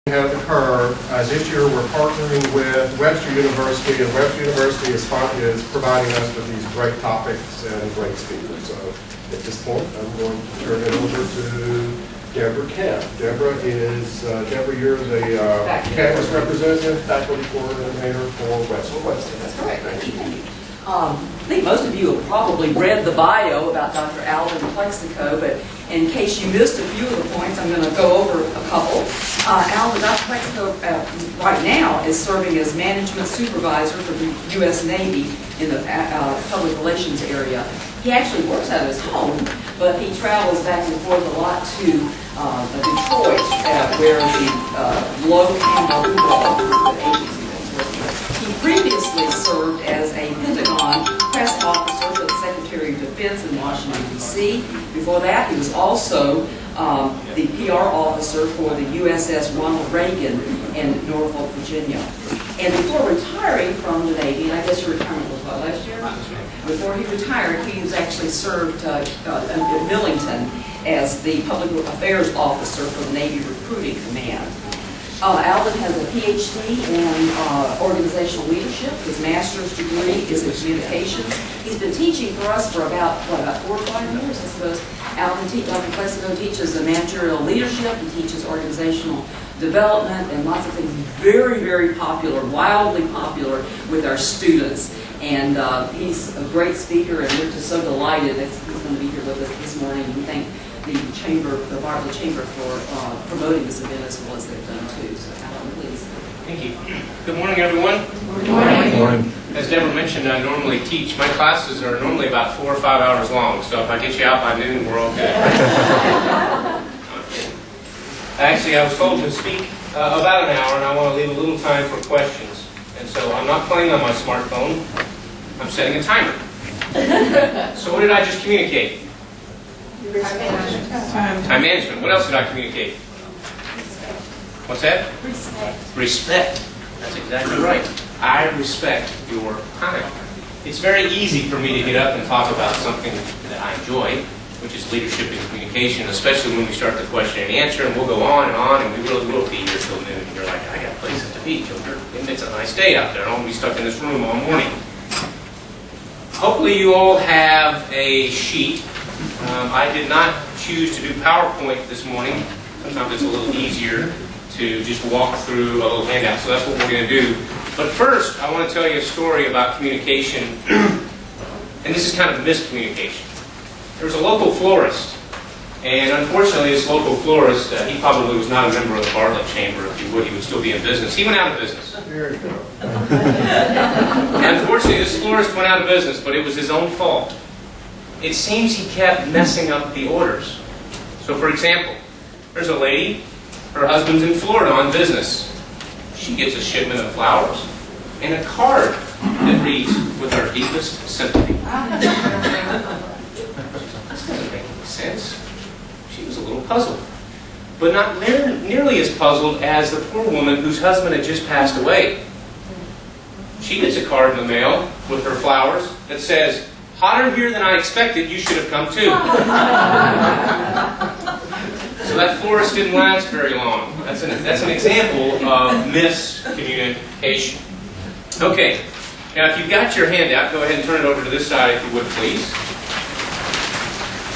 Have occurred. This year we're partnering with Webster University, and Webster University is providing us with these great topics and great speakers. So at this point, I'm going to turn it over to Deborah Kemp. Deborah, you're the campus representative, faculty coordinator for Webster. That's correct. Thank you. I think most of you have probably read the bio about Dr. Alvin Plexico, but in case you missed a few of the points, I'm going to go over a couple. Dr. Plexico right now is serving as management supervisor for the U.S. Navy in the public relations area. He actually works out of his home, but he travels back and forth a lot to Detroit, where the low agency. He previously served as a Pentagon press officer for the Secretary of Defense in Washington, D.C. Before that, he was also the PR officer for the USS Ronald Reagan in Norfolk, Virginia. And before retiring from the Navy, and I guess your retirement was what, last year? Before he retired, he was actually served at Millington as the Public Affairs Officer for the Navy Recruiting Command. Alvin has a PhD in organizational leadership. His master's degree is in communications. He's been teaching for us for about 4 or 5 years, I suppose. Dr. Plexico teaches managerial leadership. He teaches organizational development and lots of things. Very, very popular, wildly popular with our students. And he's a great speaker, and we're just so delighted that he's going to be here with us this morning. We thank the Bartlett Chamber for promoting this event as well as they've done too. So, Alan, please. Thank you. Good morning, everyone. Good morning. Good morning. As Deborah mentioned, I normally teach. My classes are normally about 4 or 5 hours long, so if I get you out by noon, we're all good. Actually, I was told to speak about an hour, and I want to leave a little time for questions. And so I'm not playing on my smartphone. I'm setting a timer. So what did I just communicate? Time management. What else did I communicate? What's that? Respect. That's exactly right. I respect your time. It's very easy for me to get up and talk about something that I enjoy, which is leadership and communication, especially when we start the question and answer, and we'll go on, and we really will be here till noon. And you're like, I got places to be, children. And it's a nice day out there. I don't want to be stuck in this room all morning. Hopefully you all have a sheet. I did not choose to do PowerPoint this morning. Sometimes it's a little easier to just walk through a little handout, so that's what we're going to do. But first, I want to tell you a story about communication, and this is kind of miscommunication. There was a local florist, and unfortunately this local florist, he probably was not a member of the Bartlett Chamber. If he would still be in business. He went out of business. Unfortunately, this florist went out of business, but it was his own fault. It seems he kept messing up the orders. So, for example, there's a lady, her husband's in Florida on business. She gets a shipment of flowers and a card that reads, "With our deepest sympathy." This doesn't make any sense. She was a little puzzled. But not nearly as puzzled as the poor woman whose husband had just passed away. She gets a card in the mail with her flowers that says, "Hotter here than I expected, you should have come too." So that florist didn't last very long. That's an example of miscommunication. Okay, now if you've got your handout, go ahead and turn it over to this side if you would, please.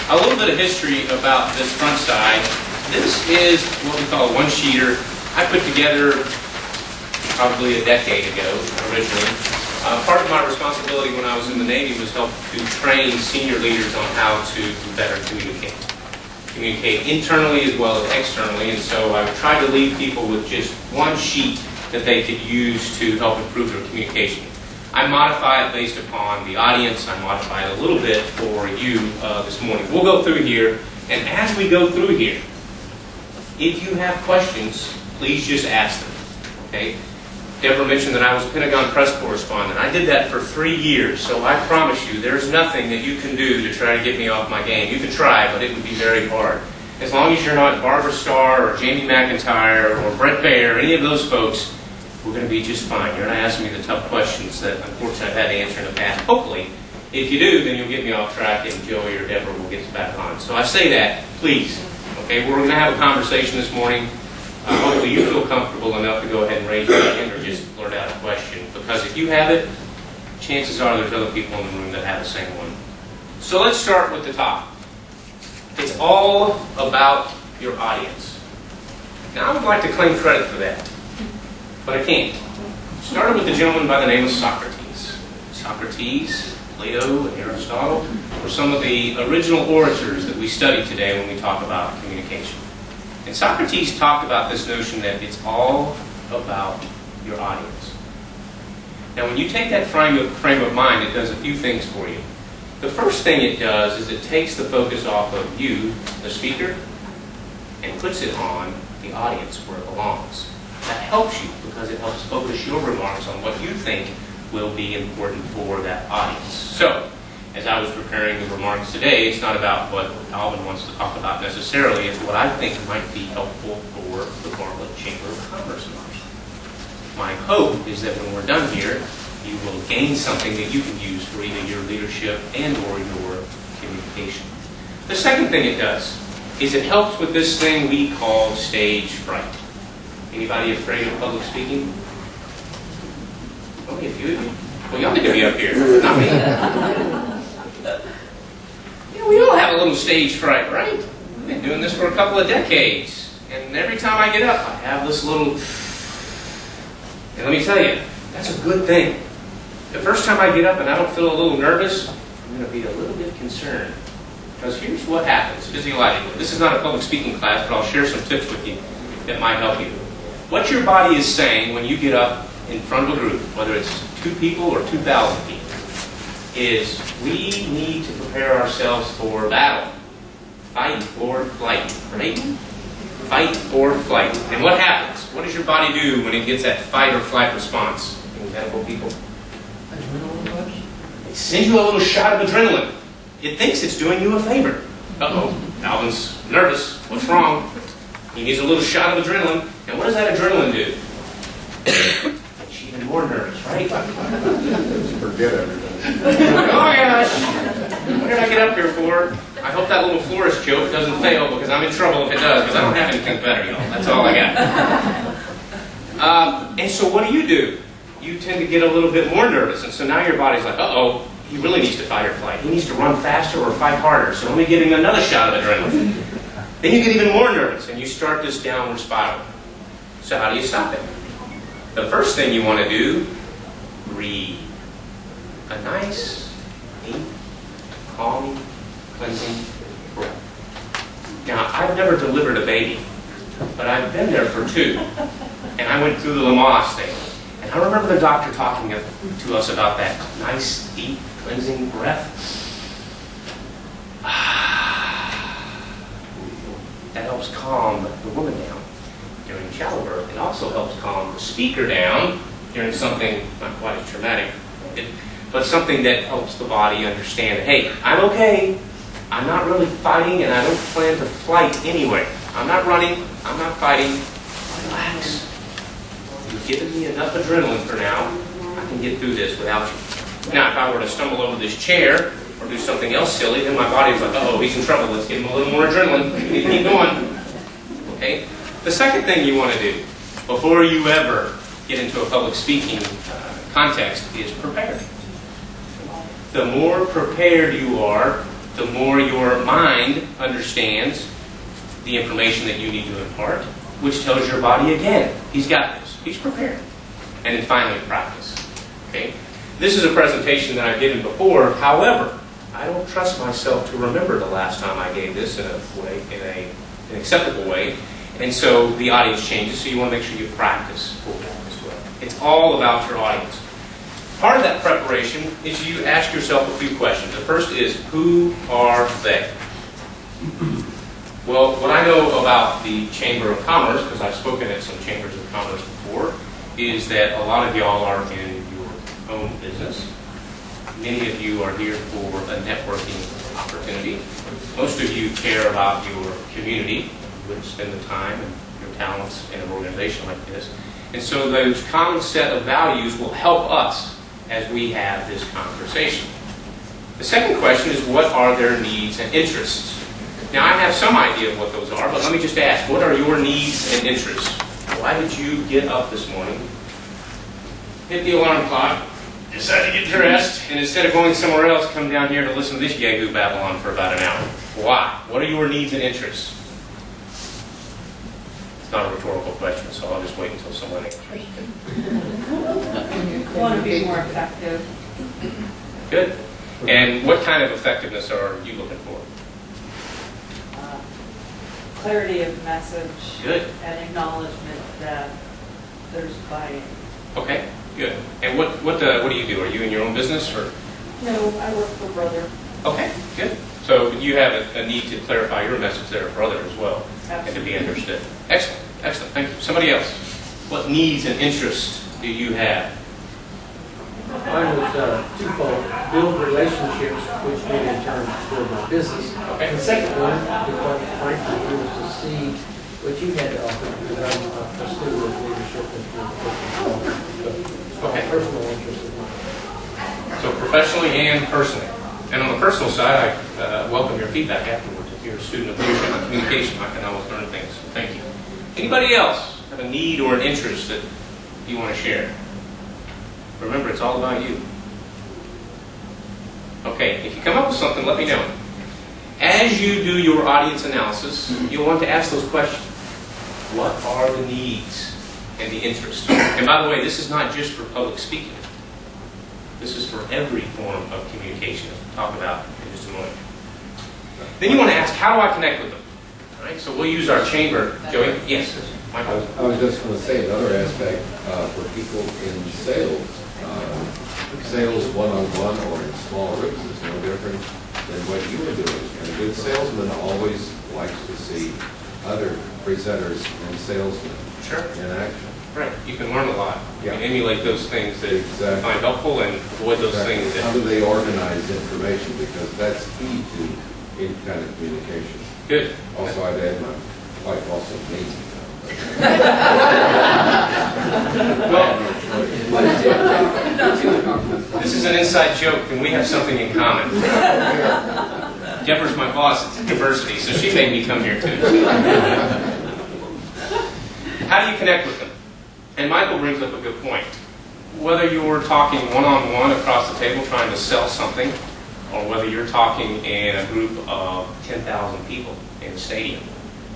A little bit of history about this front side. This is what we call a one-sheeter. I put together probably a decade ago, originally. Part of my responsibility when I was in the Navy was help to train senior leaders on how to better communicate. Communicate internally as well as externally, and so I would try to leave people with just one sheet that they could use to help improve their communication. I modify it based upon the audience. I modify it a little bit for you this morning. We'll go through here, and as we go through here, if you have questions, please just ask them. Okay? Deborah mentioned that I was a Pentagon press correspondent. I did that for 3 years, so I promise you there's nothing that you can do to try to get me off my game. You can try, but it would be very hard. As long as you're not Barbara Starr or Jamie McIntyre or Brett Baer, any of those folks, we're going to be just fine. You're going to ask me the tough questions that unfortunately I've had to answer in the past. Hopefully, if you do, then you'll get me off track and Joey or Deborah will get us back on. So I say that, please. Okay, we're going to have a conversation this morning. hopefully you feel comfortable enough to go ahead and raise your hand or just blurt out a question. Because if you have it, chances are there's other people in the room that have the same one. So let's start with the top. It's all about your audience. Now I would like to claim credit for that, but I can't. Started with a gentleman by the name of Socrates. Socrates, Plato, and Aristotle were some of the original orators that we study today when we talk about communication. And Socrates talked about this notion that it's all about your audience. Now when you take that frame of mind, it does a few things for you. The first thing it does is it takes the focus off of you, the speaker, and puts it on the audience where it belongs. That helps you because it helps focus your remarks on what you think will be important for that audience. So, as I was preparing the remarks today, it's not about what Alvin wants to talk about necessarily, it's what I think might be helpful for the Bartlett Chamber of Commerce members. My hope is that when we're done here, you will gain something that you can use for either your leadership and or your communication. The second thing it does is it helps with this thing we call stage fright. Anybody afraid of public speaking? Only a few of you? Well, y'all need to be up here, not me. We all have a little stage fright, right? I've been doing this for a couple of decades. And every time I get up, I have this little... And let me tell you, that's a good thing. The first time I get up and I don't feel a little nervous, I'm going to be a little bit concerned. Because here's what happens physiologically. This is not a public speaking class, but I'll share some tips with you that might help you. What your body is saying when you get up in front of a group, whether it's 2 people or 2,000 people, is we need to prepare ourselves for battle. Fight or flight, right? Fight or flight. And what happens? What does your body do when it gets that fight or flight response? Any medical people? It sends you a little shot of adrenaline. It thinks it's doing you a favor. Uh-oh, Alvin's nervous. What's wrong? He needs a little shot of adrenaline. And what does that adrenaline do? Makes you even more nervous, right? Forget everything. Oh gosh! What did I get up here for? I hope that little florist joke doesn't fail because I'm in trouble if it does, because I don't have anything better, y'all. That's all I got. And so what do? You tend to get a little bit more nervous, and so now your body's like, uh-oh, he really needs to fight or flight. He needs to run faster or fight harder, so let me give him another shot of adrenaline. Then you get even more nervous, and you start this downward spiral. So how do you stop it? The first thing you want to do, breathe. A nice, deep, calm, cleansing breath. Now, I've never delivered a baby, but I've been there for 2. And I went through the Lamaze thing. And I remember the doctor talking to us about that nice, deep, cleansing breath. That helps calm the woman down during childbirth. It also helps calm the speaker down during something not quite as traumatic, but something that helps the body understand that, hey, I'm okay. I'm not really fighting, and I don't plan to flight anyway. I'm not running. I'm not fighting. Relax. You've given me enough adrenaline for now. I can get through this without you. Now, if I were to stumble over this chair or do something else silly, then my body's like, uh-oh, he's in trouble. Let's give him a little more adrenaline. We need to keep going. Okay? The second thing you want to do before you ever get into a public speaking context is prepare. The more prepared you are, the more your mind understands the information that you need to impart, which tells your body again, he's got this, he's prepared. And then finally, practice. Okay? This is a presentation that I've given before. However, I don't trust myself to remember the last time I gave this in an acceptable way. And so the audience changes, so you want to make sure you practice for that as well. It's all about your audience. Part of that preparation is you ask yourself a few questions. The first is, who are they? Well, what I know about the Chamber of Commerce, because I've spoken at some chambers of commerce before, is that a lot of y'all are in your own business. Many of you are here for a networking opportunity. Most of you care about your community. You would spend the time and your talents in an organization like this. And so those common set of values will help us as we have this conversation. The second question is, what are their needs and interests? Now, I have some idea of what those are, but let me just ask, what are your needs and interests? Why did you get up this morning, hit the alarm clock, decide to get dressed, and instead of going somewhere else, come down here to listen to this Yahoo Babylon for about an hour? Why? What are your needs and interests? It's not a rhetorical question, so I'll just wait until someone answers. Want to be more effective. Good. And what kind of effectiveness are you looking for? Clarity of message. Good. And acknowledgement that there's buy-in. Okay, good. And what do you do? Are you in your own business or? No, I work for Brother. Okay, good. So you have a need to clarify your message there, brother, as well, and to be understood. Excellent, excellent. Thank you. Somebody else. What needs and interests do you have? Mine was twofold: build relationships, which would in turn build my business. Okay. And the second one, quite frankly, was to see what you had to offer, because I'm a student of leadership and Okay. personal interest in mine. So professionally and personally. And on the personal side, I welcome your feedback afterwards. If you're a student of leadership and communication, I can always learn things. So thank you. Anybody else have a need or an interest that you want to share? Remember, it's all about you. Okay, if you come up with something, let me know. As you do your audience analysis, you'll want to ask those questions. What are the needs and the interests? And by the way, this is not just for public speaking. This is for every form of communication, as we'll talk about in just a moment. Then you want to ask, how do I connect with them? All right, so we'll use our chamber. Joey? Yes, Michael. I was just going to say another aspect for people in sales. Sales one-on-one or in small groups is no different than what you were doing. And a good salesman always likes to see other presenters and salesmen in action. Right, you can learn a lot. You Yeah. can emulate those things that you Exactly. find helpful and avoid those things How that... do they organize information? Because that's key to any kind of communication. Good. Also, I'd add my wife also needs it. Well, this is an inside joke, and we have something in common. Deborah's my boss at diversity, so she made me come here too. How do you connect with them? And Michael brings up a good point. Whether you're talking one-on-one across the table trying to sell something, or whether you're talking in a group of 10,000 people in a stadium,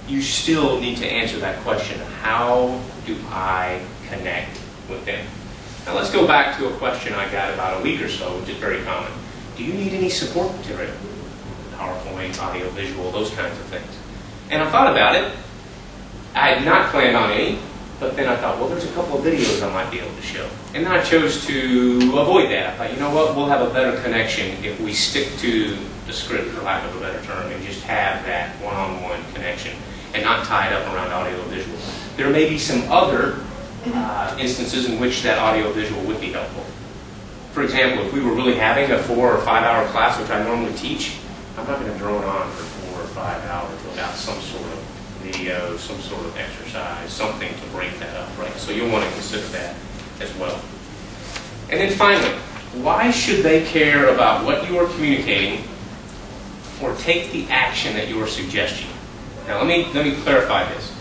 you still need to answer that question, how do I connect with them? Now let's go back to a question I got about a week or so, which is very common. Do you need any support material? PowerPoint, audio, visual, those kinds of things. And I thought about it. I had not planned on any, but then I thought, well, there's a couple of videos I might be able to show. And then I chose to avoid that. I thought, you know what, we'll have a better connection if we stick to the script, for lack of a better term, and just have that one-on-one connection and not tie it up around audio visual. There may be some other instances in which that audio visual would be helpful. For example, if we were really having a 4 or 5 hour class, which I normally teach, I'm not going to drone on for 4 or 5 hours without some sort of video, some sort of exercise, something to break that up, right? So you'll want to consider that as well. And then finally, why should they care about what you are communicating or take the action that you are suggesting? Now let me clarify this.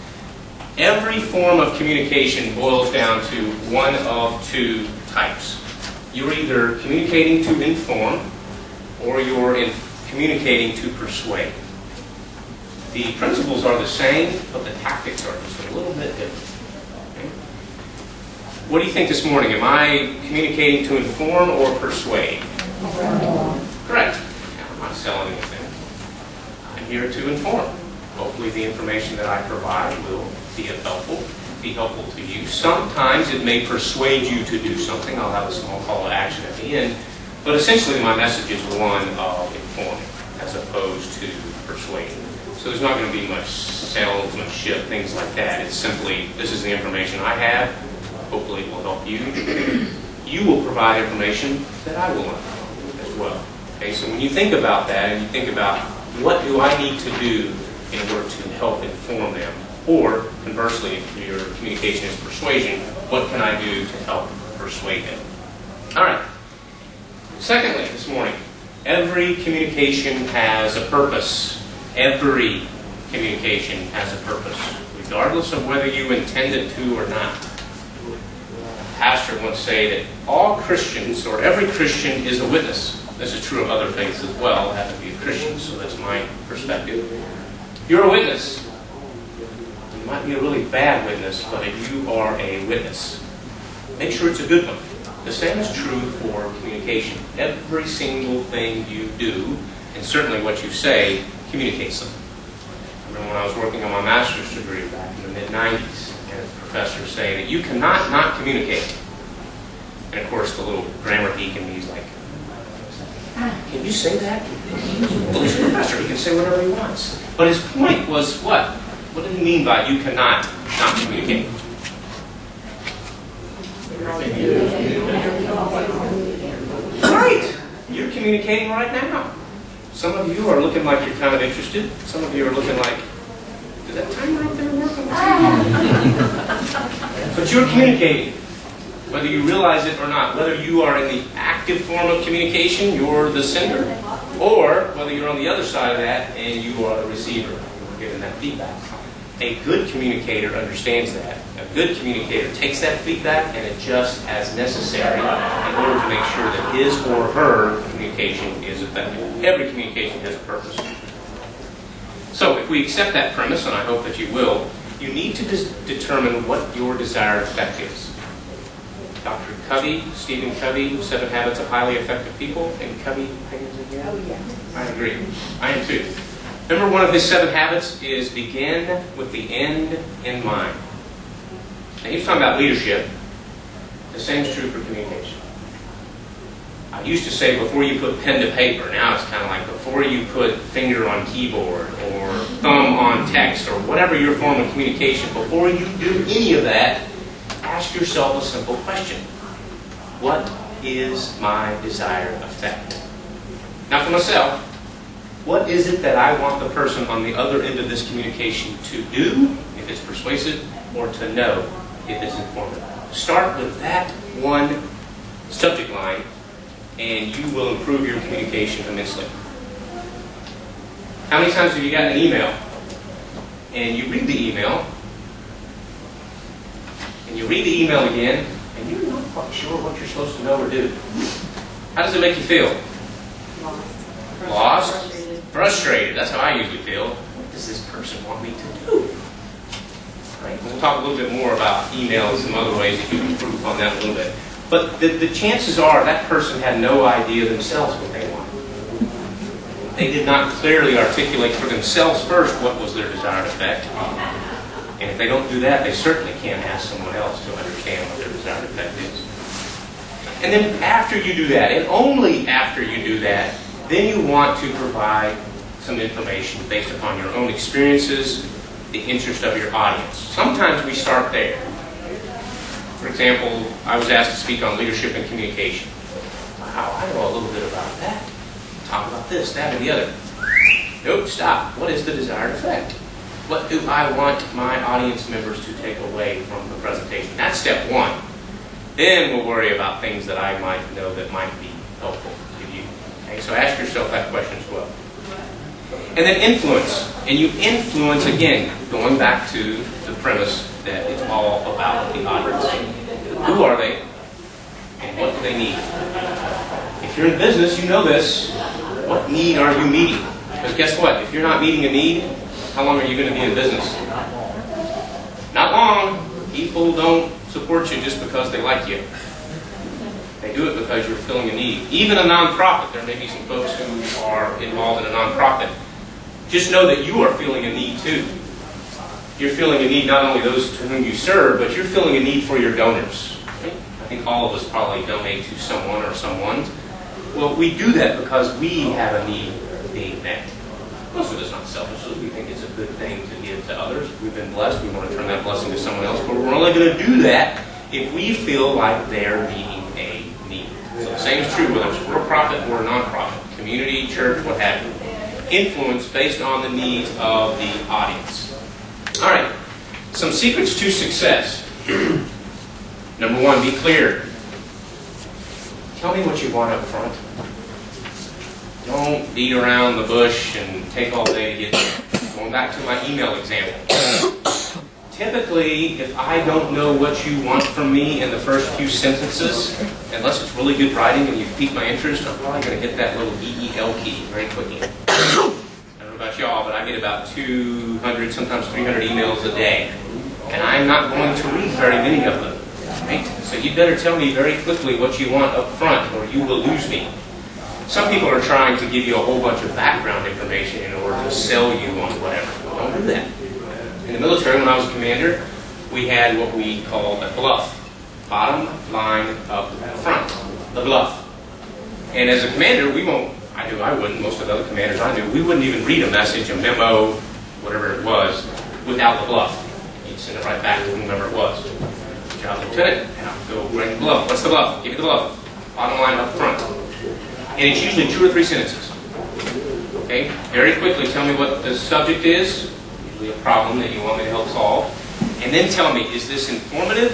Every form of communication boils down to one of two types. You're either communicating to inform or you're communicating to persuade. The principles are the same, but the tactics are just a little bit different. Okay? What do you think this morning? Am I communicating to inform or persuade? Correct. I'm not selling anything. I'm here to inform. Hopefully the information that I provide will be helpful to you. Sometimes it may persuade you to do something. I'll have a small call to action at the end. But essentially my message is one of informing as opposed to persuading. So there's not going to be much salesmanship, things like that. It's simply, this is the information I have. Hopefully it will help you. You will provide information that I will learn as well. Okay, so when you think about that and you think about what do I need to do in order to help inform them, or conversely, if your communication is persuasion, what can I do to help persuade them? All right. Secondly, this morning, every communication has a purpose. Every communication has a purpose, regardless of whether you intend it to or not. A pastor once said that all Christians, or every Christian, is a witness. This is true of other faiths as well. I happen to be a Christian, so that's my perspective. You're a witness. You might be a really bad witness, but you are a witness. Make sure it's a good one. The same is true for communication. Every single thing you do, and certainly what you say, communicates something. I remember when I was working on my master's degree back in the mid-90s, and a professor saying that you cannot not communicate. And of course, the little grammar geek in me is like, can you say that? Well, he's a professor. He can say whatever he wants. But his point was what? What did he mean by you cannot not communicate? Right! You're communicating right now. Some of you are looking like you're kind of interested. Some of you are looking like, did that timer up there work on the TV? But you're communicating, whether you realize it or not. Whether you are in the active form of communication, you're the sender, or whether you're on the other side of that and you are the receiver, you're giving that feedback. A good communicator understands that. A good communicator takes that feedback and adjusts as necessary in order to make sure that his or her communication is effective. Every communication has a purpose. So if we accept that premise, and I hope that you will, you need to determine what your desired effect is. Dr. Covey, Stephen Covey, 7 Habits of Highly Effective People, and Covey, Oh, yeah. I agree. I am too. Remember, one of his 7 habits is begin with the end in mind. Now, he was talking about leadership. The same is true for communication. I used to say before you put pen to paper. Now it's kind of like before you put finger on keyboard or thumb on text or whatever your form of communication, before you do any of that, ask yourself a simple question. What is my desired effect? Now, for myself, what is it that I want the person on the other end of this communication to do, if it's persuasive, or to know, if it's informative? Start with that one subject line, and you will improve your communication immensely. How many times have you gotten an email, and you read the email, and you read the email again, and you're not quite sure what you're supposed to know or do? How does it make you feel? Lost? Frustrated. That's how I usually feel. What does this person want me to do? Right? We'll talk a little bit more about email and some other ways that you can improve on that a little bit. But the chances are that person had no idea themselves what they wanted. They did not clearly articulate for themselves first what was their desired effect. And if they don't do that, they certainly can't ask someone else to understand what their desired effect is. And then after you do that, and only after you do that, then you want to provide some information based upon your own experiences, the interest of your audience. Sometimes we start there. For example, I was asked to speak on leadership and communication. Wow, I know a little bit about that. Talk about this, that, and the other. Nope, stop. What is the desired effect? What do I want my audience members to take away from the presentation? That's step 1. Then we'll worry about things that I might know that might be helpful to you. Okay, so ask yourself that question as well. And then influence. And you influence, again, going back to the premise that it's all about the audience. Who are they? And what do they need? If you're in business, you know this. What need are you meeting? Because guess what? If you're not meeting a need, how long are you going to be in business? Not long. People don't support you just because they like you. They do it because you're filling a need. Even a nonprofit. There may be some folks who are involved in a nonprofit. Just know that you are feeling a need too. You're feeling a need not only those to whom you serve, but you're feeling a need for your donors. Right? I think all of us probably donate to someone or someone. Well, we do that because we have a need being met. Most of us not selfishly. We think it's a good thing to give to others. We've been blessed. We want to turn that blessing to someone else. But we're only going to do that if we feel like they're meeting a need. So the same is true whether it's for a profit or a non-profit. Community, church, what have you. Influence based on the needs of the audience. All right. Some secrets to success. Number 1, be clear. Tell me what you want up front. Don't beat around the bush and take all day to get there. Going back to my email example. Typically, if I don't know what you want from me in the first few sentences, unless it's really good writing and you've piqued my interest, I'm probably going to hit that little EEL key very quickly. I don't know about y'all, but I get about 200, sometimes 300 emails a day. And I'm not going to read very many of them. Right? So you better tell me very quickly what you want up front, or you will lose me. Some people are trying to give you a whole bunch of background information in order to sell you on whatever. Don't do that. In the military, when I was a commander, we had what we called a bluff. Bottom line up front. The bluff. And as a commander, I wouldn't, most of the other commanders I knew, we wouldn't even read a message, a memo, whatever it was, without the bluff. You'd send it right back to whomever it was. Job lieutenant, and I'll go bring the bluff. What's the bluff? Give me the bluff. Bottom line up front. And it's usually 2 or 3 sentences. Okay? Very quickly tell me what the subject is, usually a problem that you want me to help solve, and then tell me, is this informative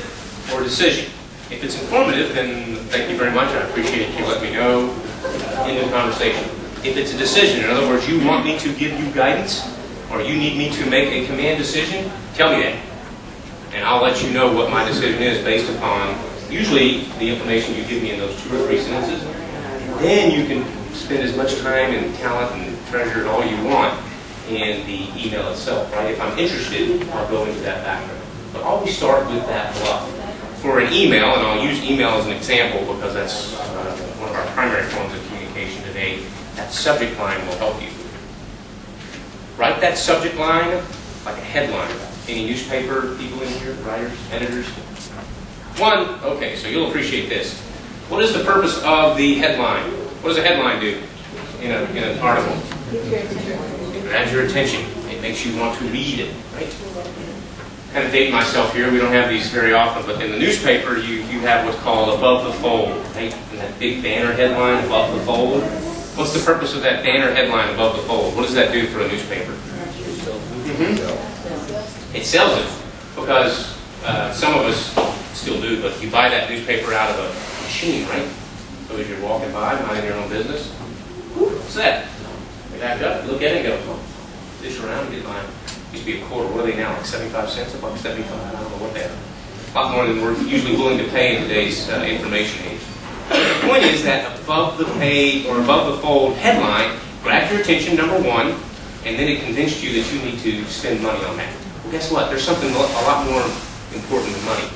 or decision? If it's informative, then thank you very much. I appreciate you letting me know. End of the conversation. If it's a decision, in other words, you want me to give you guidance, or you need me to make a command decision, tell me that. And I'll let you know what my decision is based upon, usually, the information you give me in those 2 or 3 sentences. Then you can spend as much time and talent and treasure all you want in the email itself, right? If I'm interested, I'll go into that background. But always start with that bluff. For an email, and I'll use email as an example because that's one of our primary forms of communication today, that subject line will help you. Write that subject line like a headline. Any newspaper people in here, writers, editors? Okay, so you'll appreciate this. What is the purpose of the headline? What does a headline do in an article? It grabs your attention. It makes you want to read it, right? Kind of dating myself here. We don't have these very often, but in the newspaper, you have what's called above the fold, right? And that big banner headline above the fold. What's the purpose of that banner headline above the fold? What does that do for a newspaper? It sells it because some of us still do, but you buy that newspaper out of a machine, right? So as you're walking by, minding your own business, what's that? You back up, look at it and go, oh, dish around and get mine. Used to be a quarter. What are they now? Like 75 cents? $1.75? I don't know what they are. A lot more than we're usually willing to pay in today's information age. The point is that above the page or above the fold headline grabbed your attention, number one, and then it convinced you that you need to spend money on that. Well, guess what? There's something a lot more important than money.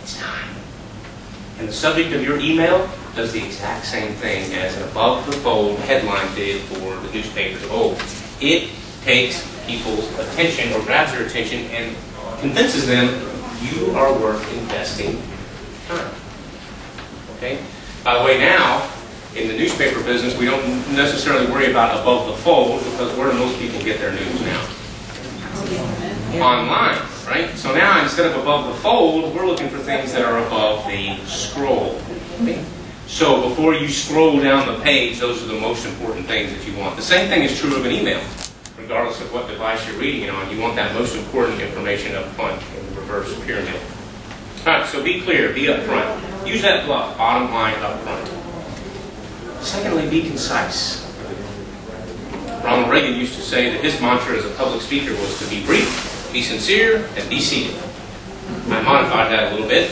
It's time. And the subject of your email does the exact same thing as an above-the-fold headline did for the newspapers of old. It takes people's attention or grabs their attention and convinces them you are worth investing time. Okay? By the way, now, in the newspaper business, we don't necessarily worry about above the fold because where do most people get their news now? Online, right? So now, instead of above the fold, we're looking for things that are above the scroll. Okay? So before you scroll down the page, those are the most important things that you want. The same thing is true of an email. Regardless of what device you're reading it on, you want that most important information up front in the reverse pyramid. All right, so be clear, be up front. Use that bluff, bottom line up front. Secondly, be concise. Ronald Reagan used to say that his mantra as a public speaker was to be brief, be sincere, and be seated. I modified that a little bit.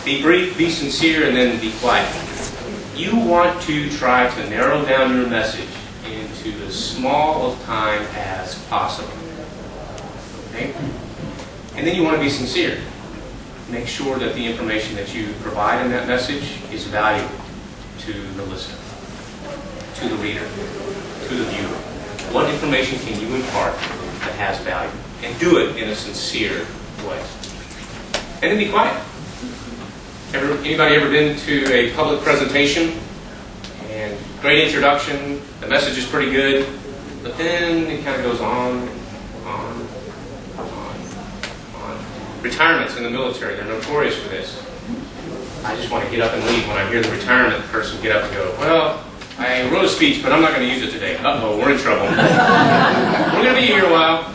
Be brief, be sincere, and then be quiet. You want to try to narrow down your message into as small of time as possible. Okay? And then you want to be sincere. Make sure that the information that you provide in that message is valuable to the listener, to the reader, to the viewer. What information can you impart that has value? And do it in a sincere way. And then be quiet. Anybody ever been to a public presentation? And great introduction, the message is pretty good, but then it kind of goes on. Retirements in the military, they're notorious for this. I just want to get up and leave when I hear the retirement person get up and go, well, I wrote a speech, but I'm not going to use it today. Uh-oh, we're in trouble. We're going to be here a while.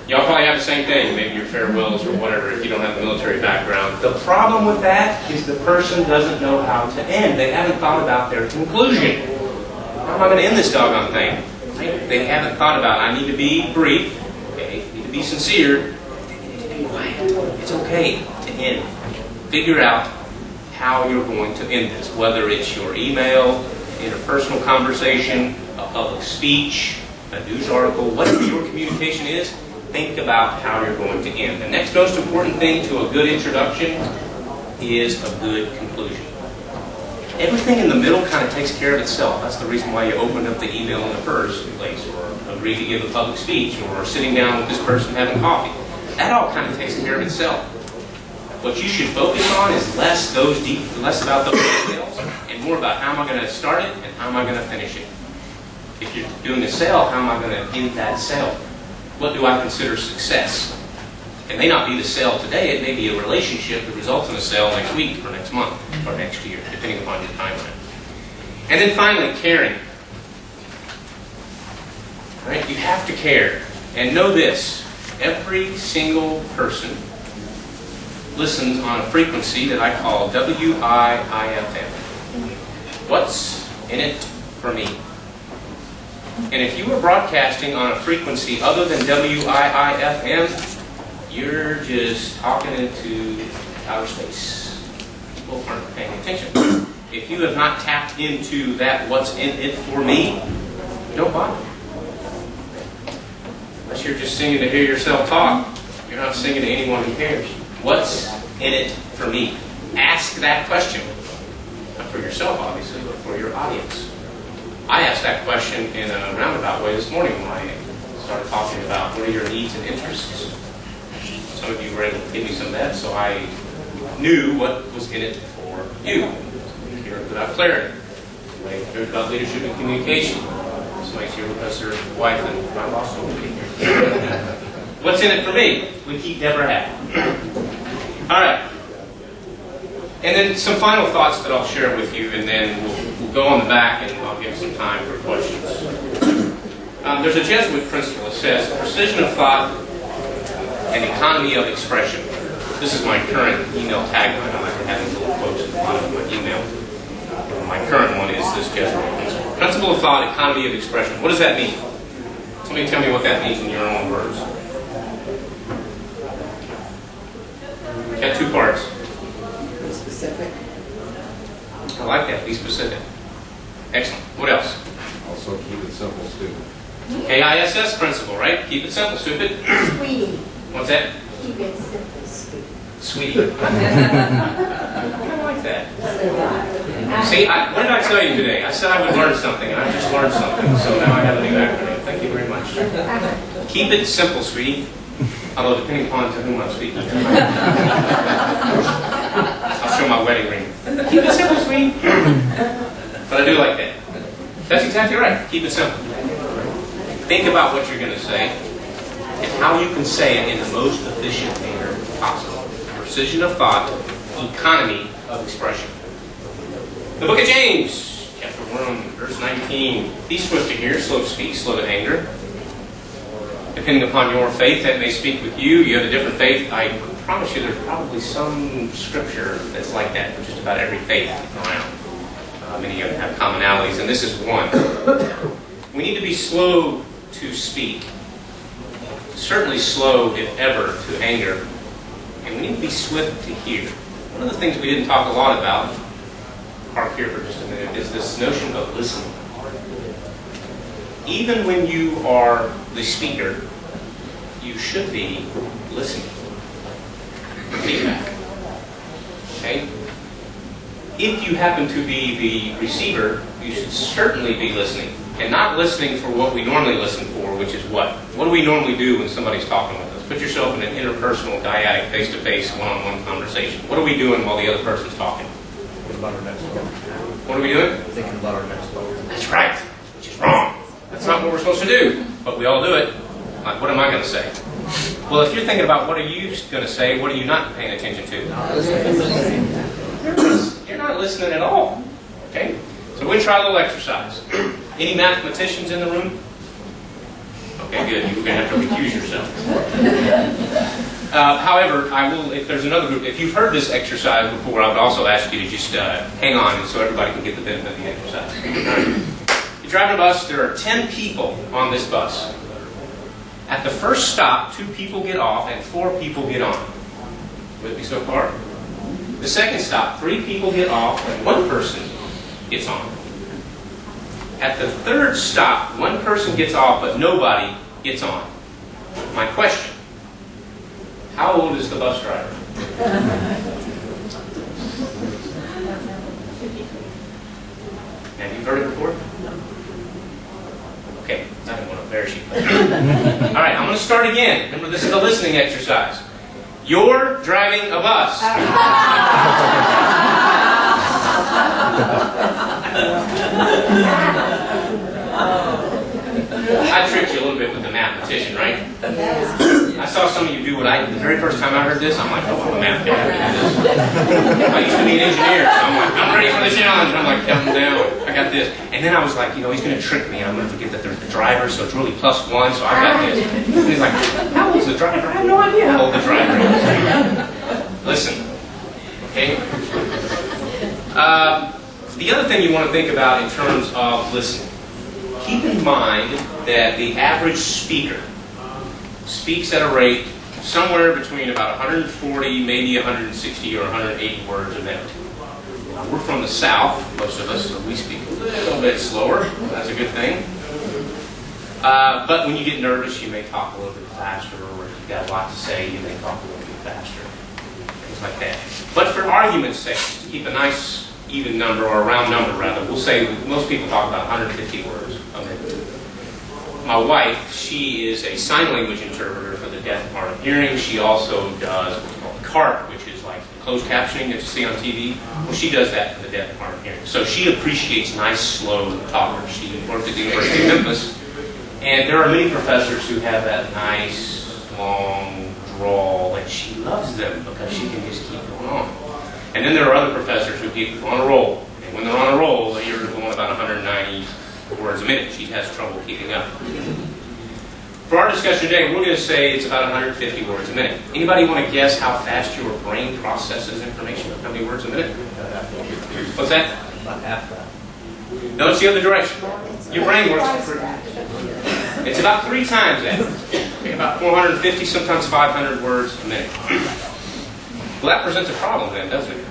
Y'all probably have the same thing, maybe your farewells or whatever, if you don't have a military background. The problem with that is the person doesn't know how to end. They haven't thought about their conclusion. How am I going to end this doggone thing? Right? They haven't thought about, I need to be brief, okay? I need to be sincere, I need to be quiet. It's okay to end. Figure out how you're going to end this, whether it's your email, interpersonal conversation, a public speech, a news article, whatever your communication is, think about how you're going to end. The next most important thing to a good introduction is a good conclusion. Everything in the middle kind of takes care of itself. That's the reason why you opened up the email in the first place, or agreed to give a public speech, or sitting down with this person having coffee. That all kind of takes care of itself. What you should focus on is less about those details, and more about how am I going to start it and how am I going to finish it. If you're doing a sale, how am I going to end that sale? What do I consider success? It may not be the sale today, it may be a relationship that results in a sale next week or next month or next year, depending upon your timeline. And then finally, caring. Right? You have to care. And know this, every single person listens on a frequency that I call WIIFM. What's in it for me? And if you are broadcasting on a frequency other than WIIFM, you're just talking into outer space. People aren't paying attention. If you have not tapped into that what's in it for me, don't bother. Unless you're just singing to hear yourself talk, you're not singing to anyone who cares. What's in it for me? Ask that question. Not for yourself, obviously, but for your audience. I asked that question in a roundabout way this morning when I started talking about what are your needs and interests. Some of you were able to give me some of that, so I knew what was in it for you. Here without clarity. Somebody cared about leadership and communication. Somebody's here because their wife and my boss will be here. What's in it for me? We keep Deborah happy. All right. And then some final thoughts that I'll share with you, and then we'll go on the back and I'll give some time for questions. There's a Jesuit principle that says precision of thought and economy of expression. This is my current email tagline. I like to have these little quotes at the bottom of my email. My current one is this Jesuit principle. Principle of thought, economy of expression. What does that mean? Somebody tell me what that means in your own words. Got two parts. Be specific. I like that. Be specific. Excellent. What else? Also keep it simple, stupid. KISS principle, right? Keep it simple, stupid. Sweetie. What's that? Keep it simple, sweetie. Sweetie. I like that. See, what did I tell you today? I said I would learn something, and I just learned something, so now I have a new acronym. Thank you very much. Keep it simple, sweetie. Although, depending upon to whom I'm speaking. I'll show my wedding ring. Keep it simple, sweetie. But I do like that. That's exactly right. Keep it simple. Think about what you're going to say and how you can say it in the most efficient manner possible. Precision of thought, economy of expression. The book of James, chapter 1, verse 19. Be swift to hear, slow to speak, slow to anger. Depending upon your faith, that may speak with you. You have a different faith. I promise you there's probably some scripture that's like that for just about every faith around. Many of them have commonalities, and this is one. We need to be slow to speak. Certainly slow, if ever, to anger. And we need to be swift to hear. One of the things we didn't talk a lot about, park here for just a minute, is this notion of listening. Even when you are the speaker, you should be listening for feedback. Okay? If you happen to be the receiver, you should certainly be listening. And not listening for what we normally listen for, which is what? What do we normally do when somebody's talking with us? Put yourself in an interpersonal, dyadic, face-to-face, one-on-one conversation. What are we doing while the other person's talking? About our next one. What are we doing? Thinking about our next one. That's right, which is wrong. That's not what we're supposed to do, but we all do it. Like, what am I going to say? Well, if you're thinking about what are you going to say, what are you not paying attention to? You're not listening at all. Okay? So we're going to try a little exercise. Any mathematicians in the room? Okay, good. You're going to have to recuse yourself. However, I will, if there's another group, if you've heard this exercise before, I would also ask you to just hang on so everybody can get the benefit of the exercise. Right. If driving a bus, there are 10 people on this bus. At the first stop, 2 people get off and 4 people get on. With me so far? The second stop, 3 people get off and 1 person gets on. At the third stop, 1 person gets off but nobody gets on. My question, how old is the bus driver? Have you heard it before? Okay, I didn't want to embarrass you. All right, I'm going to start again. Remember, this is a listening exercise. You're driving a bus. I tricked you a little bit with the mathematician, right? I saw some of you do what I did. The very first time I heard this, I'm like, oh, I'm a math guy. I used to be an engineer, so I'm like, I'm ready for the challenge. And I'm like, counting down. I got this. And then I was like, you know, he's going to trick me. I'm going to forget that there's the driver, so it's really +1, so I got this. And he's like, how old's the driver? I have no idea how old the driver is. Listen, okay? The other thing you want to think about in terms of listening, keep in mind that the average speaker speaks at a rate somewhere between about 140, maybe 160 or 180 words a minute. Now, we're from the South, most of us, so we speak a little bit slower. That's a good thing. But when you get nervous, you may talk a little bit faster, or if you've got a lot to say, you may talk a little bit faster. Things like that. But for argument's sake, to keep a nice even number, or a round number rather, we'll say most people talk about 150 words a minute. My wife, she is a sign language interpreter for the deaf and hard of hearing. She also does what's called CART, which is like closed captioning that you see on TV. Well, she does that for the deaf and hard of hearing. So she appreciates nice, slow talkers. She worked at the University of Memphis. And there are many professors who have that nice, long drawl, and she loves them because she can just keep going on. And then there are other professors who keep on a roll. And when they're on a roll, you're going about 190 words a minute. She has trouble keeping up. For our discussion today, we're going to say it's about 150 words a minute. Anybody want to guess how fast your brain processes information? How many words a minute? What's that? About half that. No, it's the other direction. Your brain works for... It's about 3 times that. Okay, about 450, sometimes 500 words a minute. Well, that presents a problem then, doesn't it?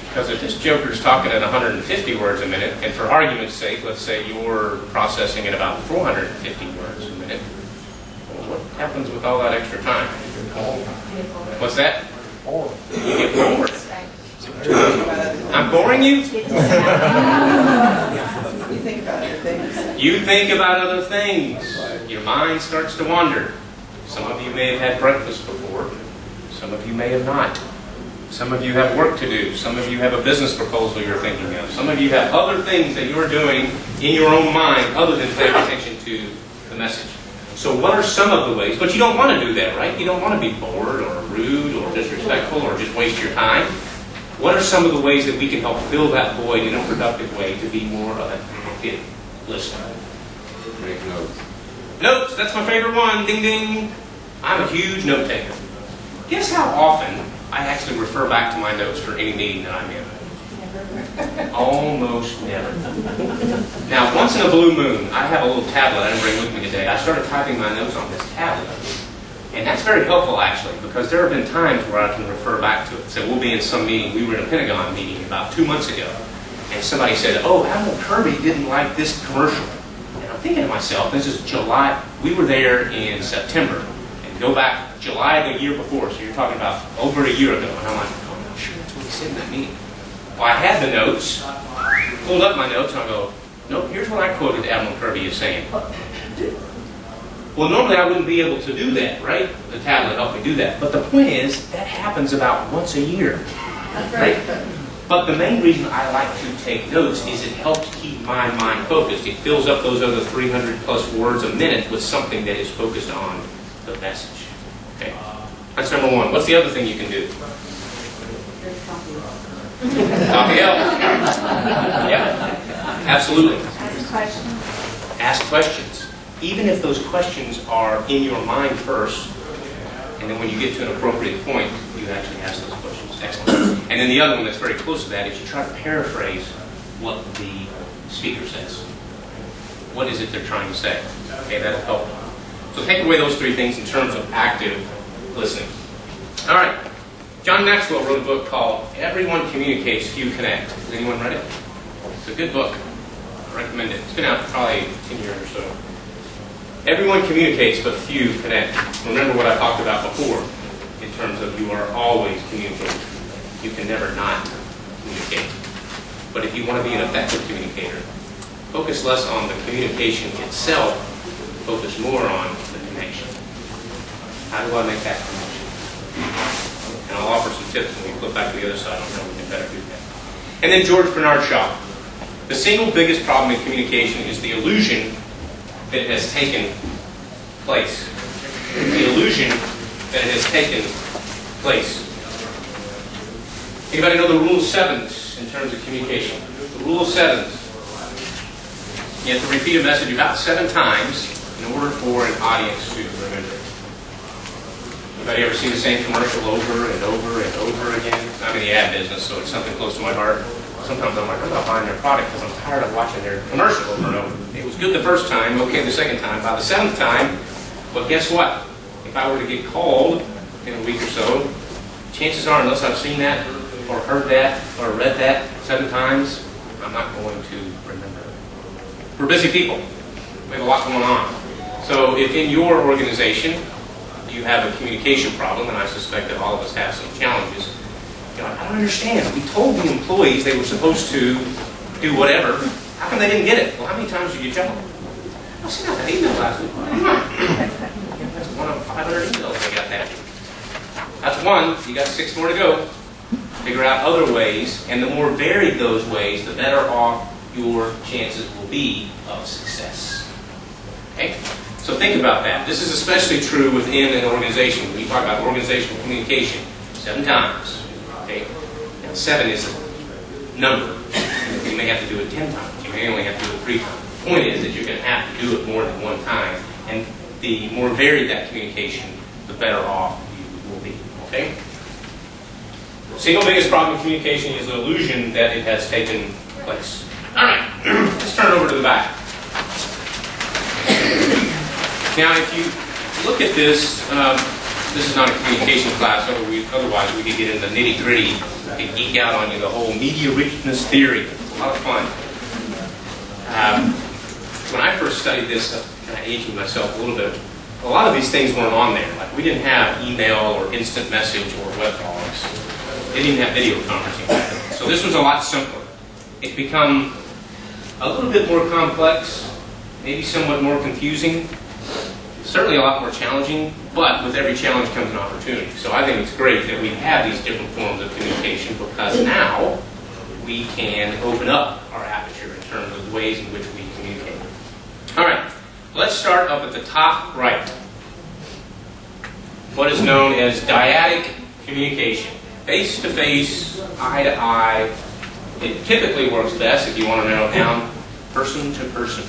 Because if this joker's talking at 150 words a minute, and for argument's sake, let's say you're processing at about 450 words a minute, well, what happens with all that extra time? What's that? You get bored. I'm boring you? You think about other things. You think about other things. Your mind starts to wander. Some of you may have had breakfast before. Some of you may have not. Some of you have work to do. Some of you have a business proposal you're thinking of. Some of you have other things that you're doing in your own mind other than paying attention to the message. So what are some of the ways? But you don't want to do that, right? You don't want to be bored or rude or disrespectful or just waste your time. What are some of the ways that we can help fill that void in a productive way to be more of an active listener? Make notes. Notes, that's my favorite one. Ding, ding. I'm a huge note taker. Guess how often I actually refer back to my notes for any meeting that I'm in? Almost never. Now, once in a blue moon, I have a little tablet I didn't bring with me today. I started typing my notes on this tablet. And that's very helpful, actually, because there have been times where I can refer back to it. So we'll be in some meeting. We were in a Pentagon meeting about 2 months ago. And somebody said, oh, Admiral Kirby didn't like this commercial. And I'm thinking to myself, this is July. We were there in September. And go back July of the year before. So you're talking about over a year ago. And I'm like, oh, I'm not sure that's what he said in that meeting. Well, I had the notes, pulled up my notes, and I go, nope, here's what I quoted Admiral Kirby as saying. Well, normally I wouldn't be able to do that, right? The tablet helped me do that. But the point is, that happens about once a year. Right? But the main reason I like to take notes is it helps keep my mind focused. It fills up those other 300 plus words a minute with something that is focused on the message. Okay? That's number one. What's the other thing you can do? Copy else. Yeah. Absolutely. Ask questions. Ask questions. Even if those questions are in your mind first, and then when you get to an appropriate point, you actually ask those questions. Excellent. And then the other one that's very close to that is you try to paraphrase what the speaker says. What is it they're trying to say? Okay, that'll help. So take away those three things in terms of active listening. All right. John Maxwell wrote a book called Everyone Communicates, Few Connect. Has anyone read it? It's a good book. I recommend it. It's been out for probably 10 years or so. Everyone communicates, but few connect. Remember what I talked about before in terms of you are always communicating. You can never not communicate. But if you want to be an effective communicator, focus less on the communication itself, focus more on the connection. How do I make that connection? And I'll offer some tips when we flip back to the other side on how we can better do that. And then George Bernard Shaw. The single biggest problem in communication is the illusion that it has taken place. The illusion that it has taken place. Anybody know the rule of sevens in terms of communication? The rule of sevens. You have to repeat a message about 7 times in order for an audience to remember it. Anybody ever seen the same commercial over and over and over again? I'm in the ad business, so it's something close to my heart. Sometimes I'm like, I'm not buying their product because I'm tired of watching their commercial over and over. It was good the first time, okay the second time. By the 7th time, but guess what? If I were to get called in a week or so, chances are, unless I've seen that or heard that or read that 7 times, I'm not going to remember it. We're busy people. We have a lot going on. So if in your organization you have a communication problem, and I suspect that all of us have some challenges, you're like, I don't understand. We told the employees they were supposed to do whatever. How come they didn't get it? Well, how many times did you tell them? I sent out that email last week. That's one of 500 emails they got that. That's one. You got 6 more to go. Figure out other ways, and the more varied those ways, the better off your chances will be of success. Okay? So think about that. This is especially true within an organization. When you talk about organizational communication, 7 times. Okay? Now 7 is a number. You may have to do it 10 times. You may only have to do it 3 times. The point is that you're going to have to do it more than 1 time. And the more varied that communication, the better off you will be. Okay? Single biggest problem in communication is the illusion that it has taken place. All right. Let's turn over to the back. Now, if you look at this, this is not a communication class, otherwise we could get into the nitty-gritty and geek out on you the whole media richness theory. It's a lot of fun. When I first studied this, I'm kind of aging myself a little bit, a lot of these things weren't on there. Like we didn't have email or instant message or web blogs. Didn't even have video conferencing back then. So this was a lot simpler. It's become a little bit more complex, maybe somewhat more confusing. Certainly a lot more challenging, but with every challenge comes an opportunity. So I think it's great that we have these different forms of communication because now we can open up our aperture in terms of the ways in which we communicate. All right, let's start up at the top right. What is known as dyadic communication. Face-to-face, eye-to-eye. It typically works best, if you want to narrow it down, person-to-person.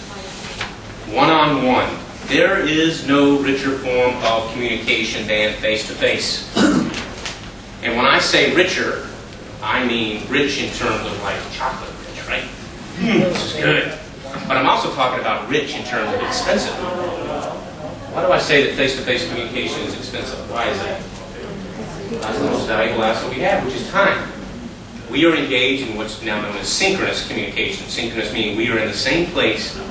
One-on-one. There is no richer form of communication than face-to-face. And when I say richer, I mean rich in terms of like chocolate rich, right? This is good. But I'm also talking about rich in terms of expensive. Why do I say that face-to-face communication is expensive? Why is that? That's the most valuable asset we have, which is time. We are engaged in what's now known as synchronous communication. Synchronous meaning we are in the same place at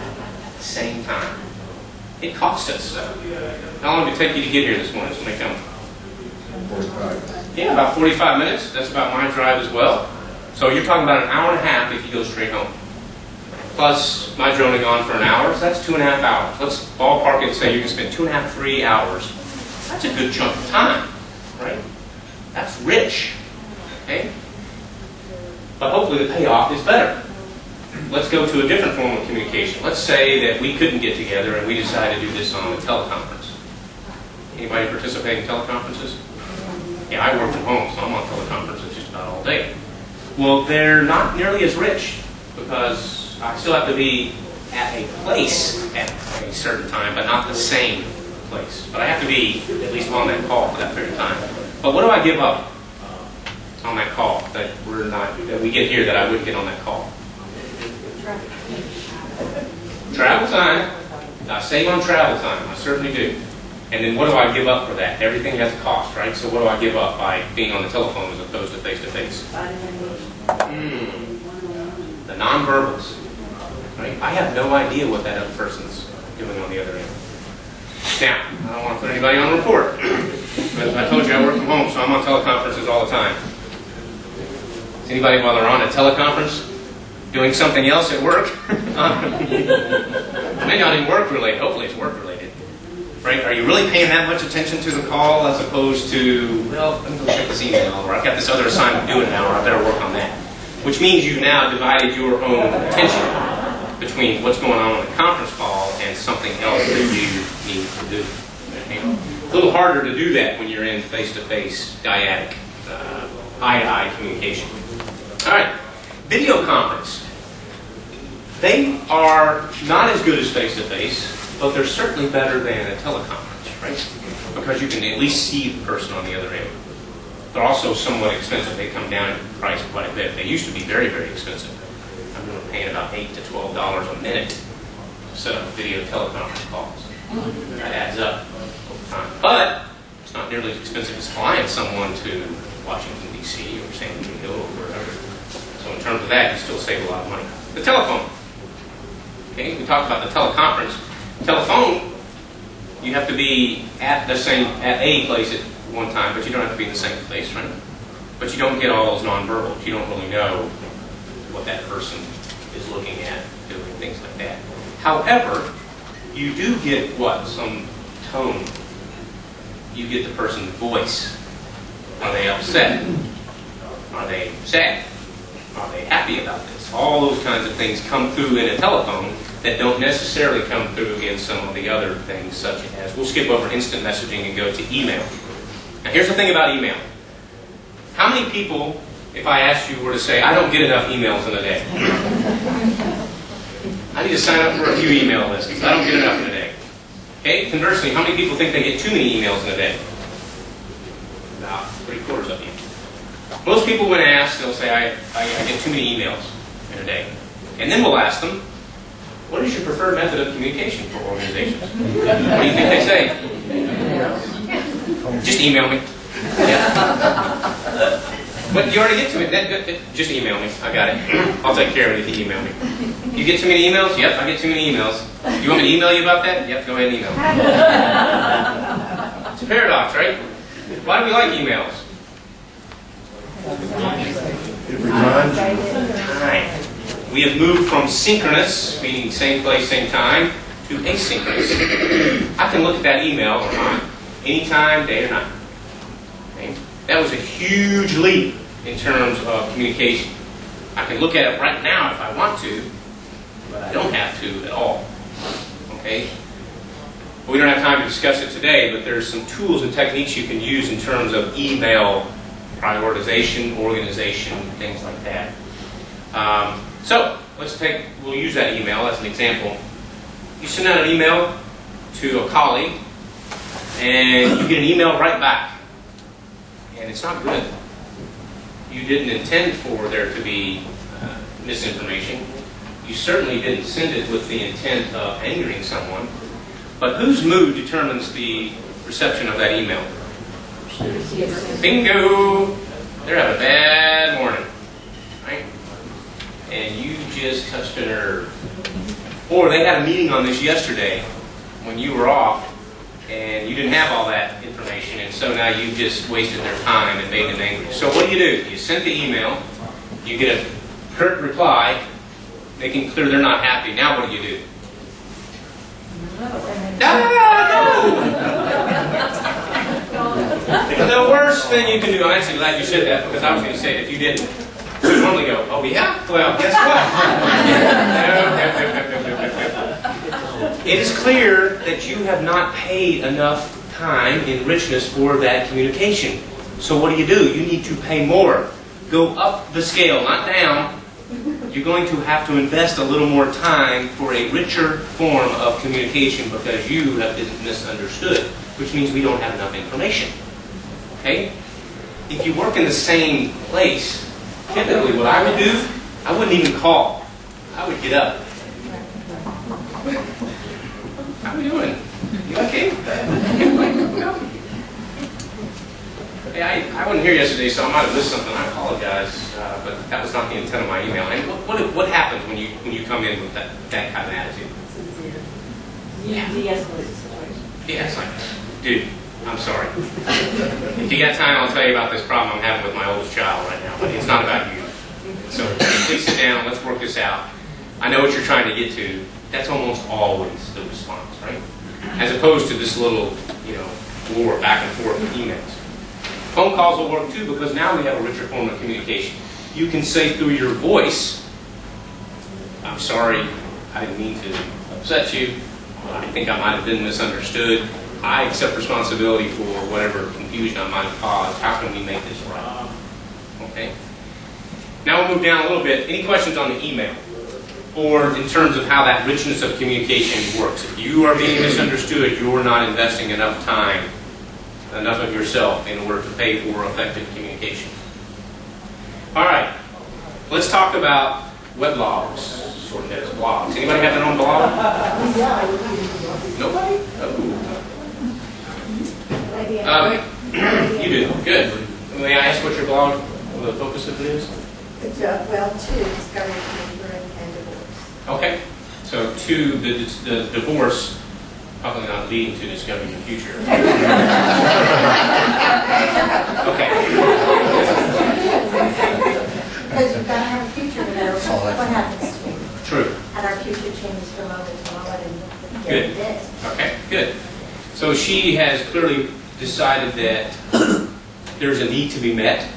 the same time. It costs us. How long did it take you to get here this morning? Somebody tell me. 45. Yeah, about 45 minutes. That's about my drive as well. So you're talking about an hour and a half if you go straight home. Plus my droning on for an hour, so that's 2.5 hours. Let's ballpark it and say you can spend 2.5, 3 hours. That's a good chunk of time, right? That's rich. Okay? But hopefully the payoff is better. Let's go to a different form of communication. Let's say that we couldn't get together and we decided to do this on a teleconference. Anybody participate in teleconferences? Yeah, I work from home, so I'm on teleconferences just about all day. Well, they're not nearly as rich because I still have to be at a place at a certain time, but not the same place. But I have to be at least on that call for that period of time. But what do I give up on that call that we get here that I wouldn't get on that call? Travel time. I save on travel time. I certainly do. And then what do I give up for that? Everything has a cost, right? So what do I give up by being on the telephone as opposed to face-to-face? The nonverbals. Right? I have no idea what that other person's doing on the other end. Now, I don't want to put anybody on report. But I told you I work from home, so I'm on teleconferences all the time. Is anybody, while they're on a teleconference, doing something else at work? It may not even work related. Hopefully it's work related. Right? Are you really paying that much attention to the call as opposed to, well, let me go check this email, or I've got this other assignment due in an hour, I better work on that. Which means you've now divided your own attention between what's going on the conference call and something else that you need to do. Okay? A little harder to do that when you're in face-to-face, dyadic, eye-to-eye communication. All right, video conference. They are not as good as face-to-face, but they're certainly better than a teleconference, right? Because you can at least see the person on the other end. They're also somewhat expensive. They come down in price quite a bit. They used to be very, very expensive. I remember paying about $8 to $12 a minute to set up video teleconference calls. That adds up over time. But it's not nearly as expensive as flying someone to Washington, D.C. or San Diego or wherever. So in terms of that, you still save a lot of money. The telephone. Okay, we talked about the teleconference. Telephone, you have to be at a place at one time, but you don't have to be in the same place, right? But you don't get all those nonverbals. You don't really know what that person is looking at, doing things like that. However, you do get what? Some tone. You get the person's voice. Are they upset? Are they sad? Are they happy about this? All those kinds of things come through in a telephone that don't necessarily come through in some of the other things, such as, we'll skip over instant messaging and go to email. Now here's the thing about email. How many people, if I asked you, were to say, I don't get enough emails in a day? I need to sign up for a few email lists because I don't get enough in a day. Okay, conversely, how many people think they get too many emails in a day? About 3/4 of you. Most people, when asked, they'll say, I get too many emails in a day. And then we'll ask them, what is your preferred method of communication for organizations? What do you think they say? Just email me. Yeah. But you already get to it. Just email me. I got it. I'll take care of it if you email me. You get too many emails? Yep, I get too many emails. You want me to email you about that? Yep, go ahead and email me. It's a paradox, right? Why do we like emails? It reminds you. Time. We have moved from synchronous, meaning same place, same time, to asynchronous. I can look at that email or not, anytime, day or night. Okay? That was a huge leap in terms of communication. I can look at it right now if I want to, but I don't have to at all. Okay? We don't have time to discuss it today, but there's some tools and techniques you can use in terms of email prioritization, organization, things like that. So, we'll use that email as an example. You send out an email to a colleague, and you get an email right back. And it's not good. You didn't intend for there to be misinformation. You certainly didn't send it with the intent of angering someone. But whose mood determines the reception of that email? Bingo! They're having a bad morning. Right? And you just touched a nerve. Or they had a meeting on this yesterday when you were off and you didn't have all that information, and so now you just wasted their time and made them angry. So what do? You sent the email, you get a curt reply, making clear they're not happy. Now what do? The worst thing you can do, I'm actually glad you said that because I was going to say it if you didn't. You normally go, oh yeah? Well, guess what? It is clear that you have not paid enough time in richness for that communication. So what do? You need to pay more. Go up the scale, not down. You're going to have to invest a little more time for a richer form of communication because you have been misunderstood, which means we don't have enough information. Okay? If you work in the same place, typically what I would do, I wouldn't even call. I would get up. How are we doing? You okay? Hey, I wasn't here yesterday, so I might have missed something. I apologize, but that was not the intent of my email. And what happens when you come in with that kind of attitude? Yeah. De-escalate the situation. Yeah, it's like, dude, I'm sorry. If you got time, I'll tell you about this problem I'm having with my oldest child right now, but it's not about you. So please sit down, let's work this out. I know what you're trying to get to. That's almost always the response, right? As opposed to this little, war back and forth with emails. Phone calls will work too, because now we have a richer form of communication. You can say through your voice, I'm sorry, I didn't mean to upset you. I think I might have been misunderstood. I accept responsibility for whatever confusion I might have caused. How can we make this right? Okay. Now we'll move down a little bit. Any questions on the email? Or in terms of how that richness of communication works? If you are being misunderstood, you're not investing enough time, enough of yourself in order to pay for effective communication. All right. Let's talk about weblogs. Sort of as blogs. Anybody have their own blog? Nobody? Oh. You do. Good. May I ask what your blog, the focus of it is? Well, two, discovery, paper, and divorce. Okay. So to the divorce, probably not leading to discovering your future. Okay. Because you've got to have a future to know what happens to you. True. And our future changes from moment to moment and day Good. to day. Okay, good. So she has clearly decided that there's a need to be met.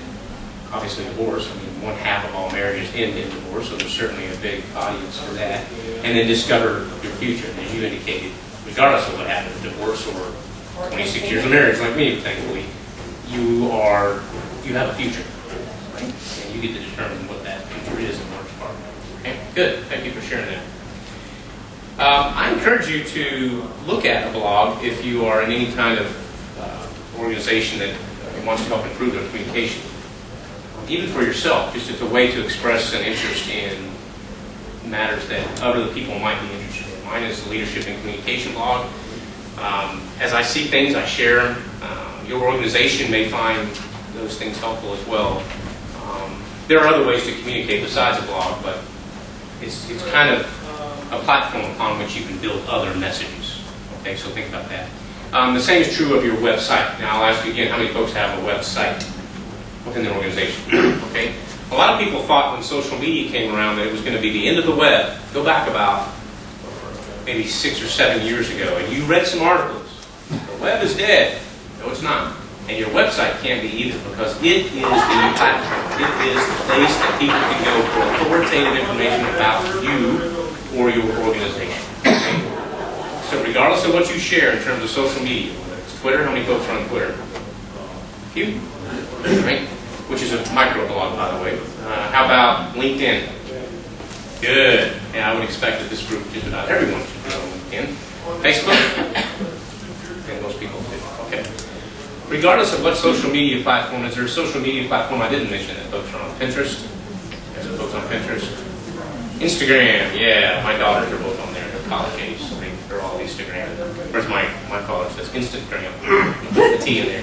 Obviously, divorce. I mean, 1/2 of all marriages end in divorce, so there's certainly a big audience for that. And then discover your future, as you indicated, regardless of what happens, divorce or 26 years of marriage, like me, thankfully, you have a future, right? And you get to determine what that future is in large part. Okay, good. Thank you for sharing that. I encourage you to look at a blog if you are in any kind of organization that wants to help improve their communication. Even for yourself, just as a way to express an interest in matters that other people might be interested in. Mine is the Leadership and Communication blog. As I see things, I share them. Your organization may find those things helpful as well. There are other ways to communicate besides a blog, but it's kind of a platform upon which you can build other messages. Okay, so think about that. The same is true of your website. Now I'll ask you again, how many folks have a website within their organization? Okay, a lot of people thought when social media came around that it was going to be the end of the web. Go back about maybe 6 or 7 years ago, and you read some articles. The web is dead. No, it's not. And your website can't be either, because it is the platform. It is the place that people can go for authoritative information about you or your organization. Okay? So regardless of what you share in terms of social media, whether it's Twitter, how many folks are on Twitter? A few, right? Which is a microblog, by the way. How about LinkedIn? Good. Yeah, I would expect that this group, just about everyone should be on LinkedIn. Facebook? And most people do. Okay. Regardless of what social media platform, is there a social media platform I didn't mention that folks are on? Pinterest? There's some folks on Pinterest. Instagram, yeah, my daughters are both on there. They're college age, so they're all Instagram. Whereas my college says Instagram. Put the T in there.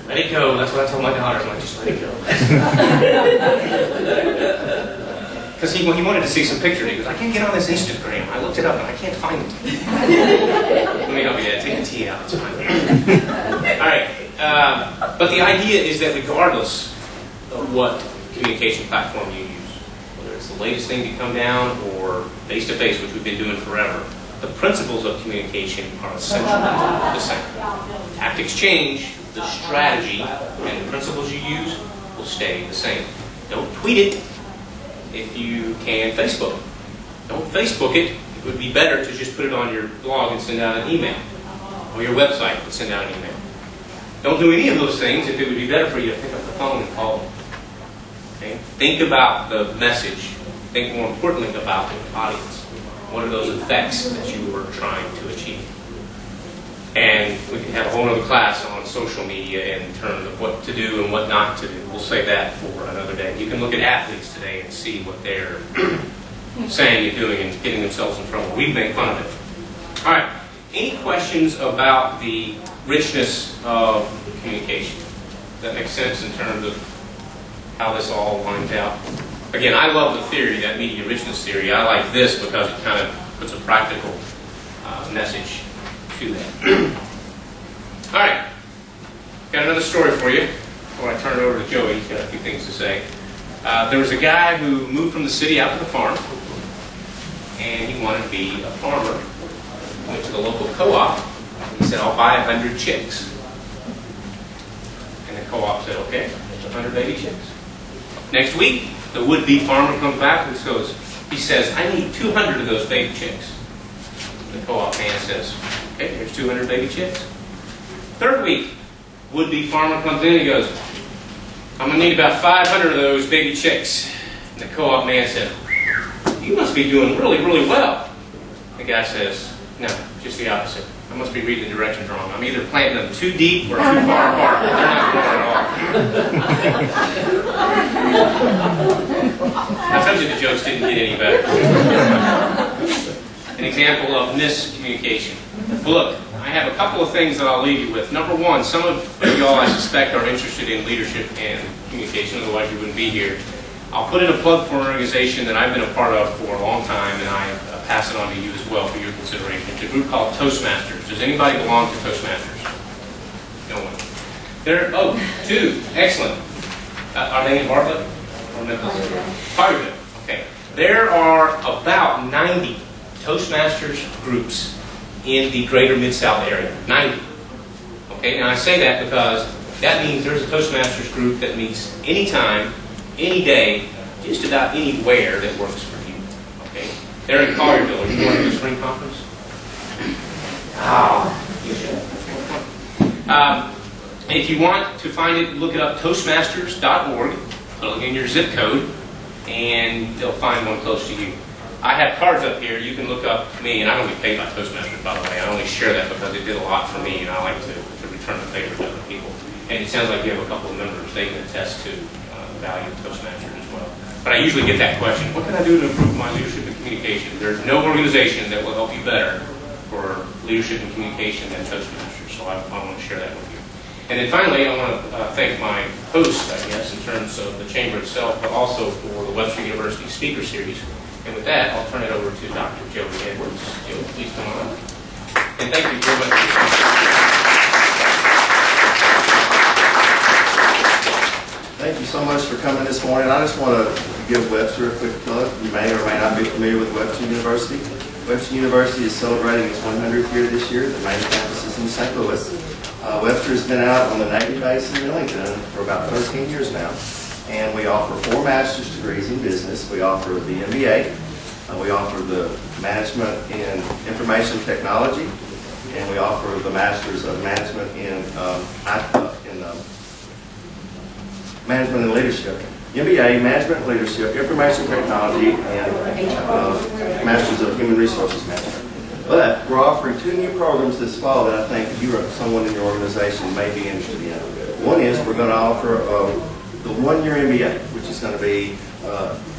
Let it go. That's what I told my daughters. I'm like, just let it go. Because he wanted to see some pictures. He goes, I can't get on this Instagram. I looked it up and I can't find it. Let me help you. Take the T out. It's fine. All right. But the idea is that regardless of what communication platform you use, whether it's the latest thing to come down or face-to-face, which we've been doing forever, the principles of communication are essentially the same. Tactics change, the strategy and the principles you use will stay the same. Don't tweet it if you can Facebook it. Don't Facebook it. It would be better to just put it on your blog and send out an email, or your website and send out an email. Don't do any of those things if it would be better for you to pick up the phone and call them. Okay? Think about the message. Think more importantly about the audience. What are those effects that you were trying to achieve? And we can have a whole other class on social social media in terms of what to do and what not to do. We'll save that for another day. You can look at athletes today and see what they're saying and doing and getting themselves in trouble. We make fun of it. All right. Any questions about the richness of communication? Does that make sense in terms of how this all lines out? Again, I love the theory, that media richness theory. I like this because it kind of puts a practical message to that. All right. Got another story for you before I turn it over to Joey. He's got a few things to say. There was a guy who moved from the city out to the farm, and he wanted to be a farmer. Went to the local co-op. He said, "I'll buy 100 chicks." And the co-op said, "Okay, there's 100 baby chicks." Next week, the would-be farmer comes back and he says, "I need 200 of those baby chicks." The co-op man says, "Okay, there's 200 baby chicks." Third week, would-be farmer comes in and he goes, "I'm going to need about 500 of those baby chicks." And the co-op man says, "You must be doing really, really well." The guy says, "No, just the opposite. I must be reading the directions wrong. I'm either planting them too deep or too far apart. They're not growing at all." I told you the jokes didn't get any better. An example of miscommunication. Well, look, I have a couple of things that I'll leave you with. Number one, some of y'all I suspect are interested in leadership and communication, otherwise you wouldn't be here. I'll put in a plug for an organization that I've been a part of for a long time, and I pass it on to you as well for your consideration. It's a group called Toastmasters. Does anybody belong to Toastmasters? No one. Two. Excellent. Are they in Bartlett? Or Memphis? Collierville. Okay. There are about 90 Toastmasters groups in the greater Mid-South area. 90. Okay, now I say that because that means there's a Toastmasters group that meets anytime, any day, just about anywhere that works for you. Okay? They're in Collierville. Are you going to the spring conference? You should. If you want to find it, look it up, toastmasters.org. Plug in your zip code, and they'll find one close to you. I have cards up here. You can look up me, and I don't get paid by Toastmasters, by the way. I only share that because it did a lot for me, and I like to return the favor to other people. And it sounds like you have a couple of members. They can attest to the value of Toastmasters as well. But I usually get that question, what can I do to improve my leadership and communication? There's no organization that will help you better for leadership and communication than Toastmasters, so I want to share that with you. And then finally, I want to thank my host, I guess, in terms of the chamber itself, but also for the Webster University Speaker Series. And with that, I'll turn it over to Dr. Joey Edwards. Joe, please come on. And thank you very much for your time. Thank you so much for coming this morning. I just want to give Webster a quick plug. You may or may not be familiar with Webster University. Webster University is celebrating its 100th year this year. The main campus is in St. Louis. Webster has been out on the Navy base in Millington for about 13 years now. And we offer 4 master's degrees in business. We offer the MBA. We offer the management in information technology. And we offer the master's of management in management and leadership. MBA, management and leadership, information technology, and masters of human resources management. But we're offering 2 new programs this fall that I think you or someone in your organization may be interested in. One is we're going to offer the 1-year MBA, which is going to be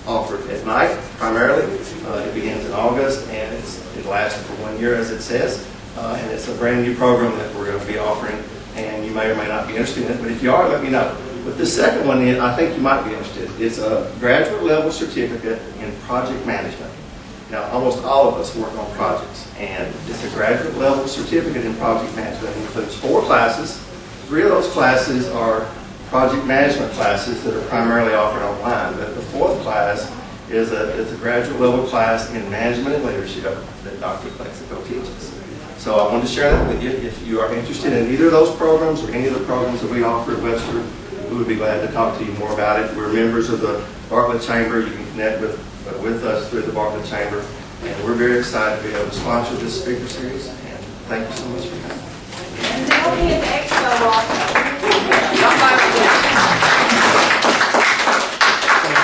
offered at night primarily. It begins in August, and it lasts for 1 year, as it says. And it's a brand new program that we're going to be offering, and you may or may not be interested in it. But if you are, let me know. But the second one, I think you might be interested. It's a graduate level certificate in project management. Now, almost all of us work on projects, and it's a graduate level certificate in project management. It includes 4 classes. 3 of those classes are project management classes that are primarily offered online. But the 4th class is a graduate level class in management and leadership that Dr. Plexico teaches. So I wanted to share that with you. If you are interested in either of those programs or any of the programs that we offer at Webster, we would be glad to talk to you more about it. We're members of the Bartlett Chamber. You can connect with us through the Bartlett Chamber. And we're very excited to be able to sponsor this speaker series. And thank you so much for coming. And they'll be at the expo also.